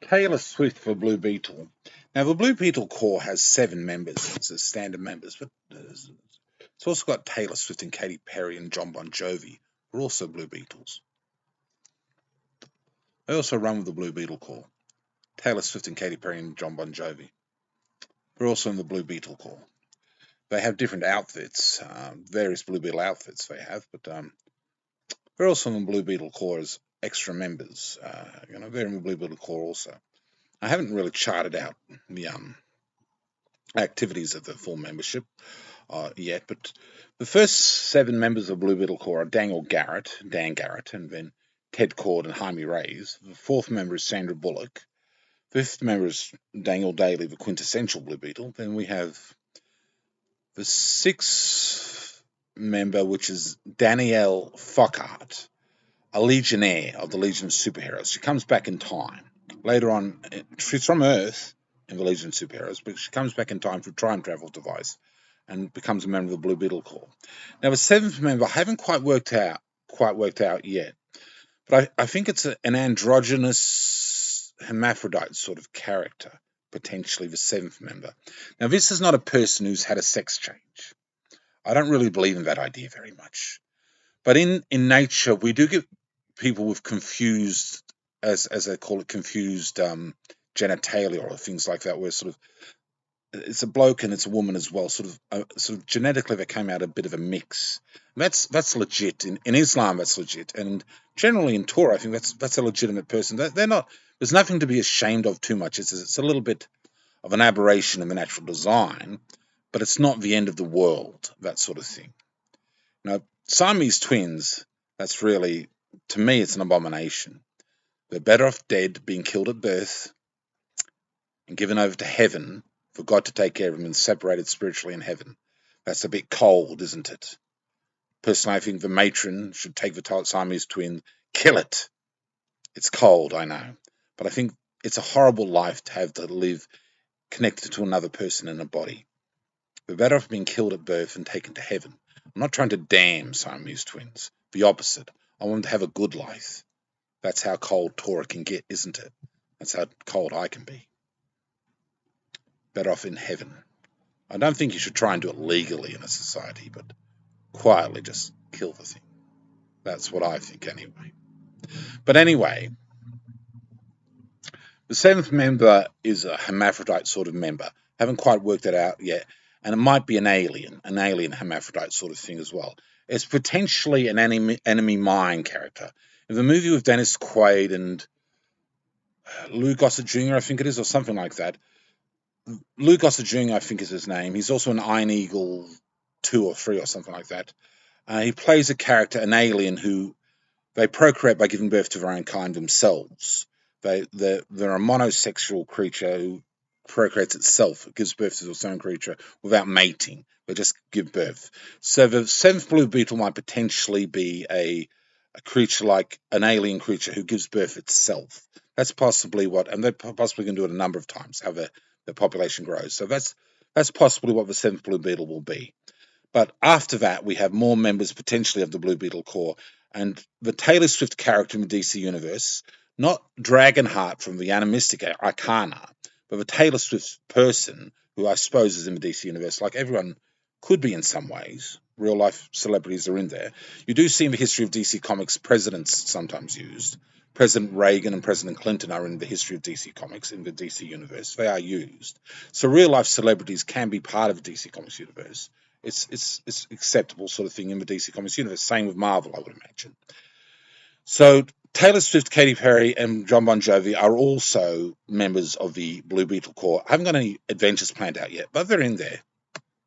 Taylor Swift for Blue Beetle. Now, the Blue Beetle Corps has 7 members. It's standard members, but it's also got Taylor Swift and Katy Perry and John Bon Jovi, who are also Blue Beetles. They also run with the Blue Beetle Corps. Taylor Swift and Katy Perry and John Bon Jovi. They're also in the Blue Beetle Corps. They have different outfits, various Blue Beetle outfits they have, but they're also in the Blue Beetle Corps as extra members. They're in the Blue Beetle Corps also. I haven't really charted out the activities of the full membership yet, but the first 7 members of Blue Beetle Corps are Dan Garrett, and then Ted Cord and Jaime Reyes. The 4th member is Sandra Bullock. 5th member is Daniel Daly, the quintessential Blue Beetle. Then we have the 6th member, which is Danielle Fockhart, a Legionnaire of the Legion of Superheroes. She comes back in time. Later on, she's from Earth in the Legion of Superheroes, but she comes back in time for a time travel device and becomes a member of the Blue Beetle Corps. Now, the 7th member I haven't quite worked out yet, but I think it's an androgynous hermaphrodite sort of character, potentially the 7th member. Now, this is not a person who's had a sex change. I don't really believe in that idea very much. But in nature, we do get people with confused, as they call it, confused genitalia or things like that, where sort of it's a bloke and it's a woman as well. Sort of genetically, they came out a bit of a mix. That's legit in Islam. That's legit, and generally in Torah, I think that's a legitimate person. They're not. There's nothing to be ashamed of too much. It's a little bit of an aberration in the natural design, but it's not the end of the world. That sort of thing. Now, Siamese twins. That's really, to me, it's an abomination. They're better off dead, being killed at birth, and given over to heaven for God to take care of them and separated spiritually in heaven. That's a bit cold, isn't it? Personally, I think the matron should take the Siamese twin, kill it. It's cold, I know. But I think it's a horrible life to have to live connected to another person in a body. They're better off being killed at birth and taken to heaven. I'm not trying to damn Siamese twins. The opposite. I want them to have a good life. That's how cold Torah can get, isn't it? That's how cold I can be. Better off in heaven. I don't think you should try and do it legally in a society, but quietly just kill the thing. That's what I think anyway. But anyway, the 7th member is a hermaphrodite sort of member. Haven't quite worked it out yet. And it might be an alien hermaphrodite sort of thing as well. It's potentially an enemy mine character. In the movie with Dennis Quaid and Lou Gossett Jr., I think it is, or something like that. Lou Gossett Jr., I think is his name. He's also an Iron Eagle 2 or 3 or something like that. He plays a character, an alien, who they procreate by giving birth to their own kind themselves. They're a monosexual creature who procreates itself. It gives birth to its own creature without mating. They just give birth. So the 7th Blue Beetle might potentially be a creature like an alien creature who gives birth itself. That's possibly what, and they're possibly going to do it a number of times, how the population grows. So that's possibly what the 7th Blue Beetle will be. But after that, we have more members potentially of the Blue Beetle Corps. And the Taylor Swift character in the DC universe, not Dragonheart from the animistic Icona, but the Taylor Swift person, who I suppose is in the DC universe, like everyone could be in some ways. Real life celebrities are in there. You do see in the history of DC Comics presidents sometimes used. President Reagan and President Clinton are in the history of DC Comics, in the DC universe. They are used. So real life celebrities can be part of the DC Comics universe. It's acceptable sort of thing in the DC Comics universe. Same with Marvel, I would imagine. So Taylor Swift, Katy Perry, and John Bon Jovi are also members of the Blue Beetle Corps. I haven't got any adventures planned out yet, but they're in there.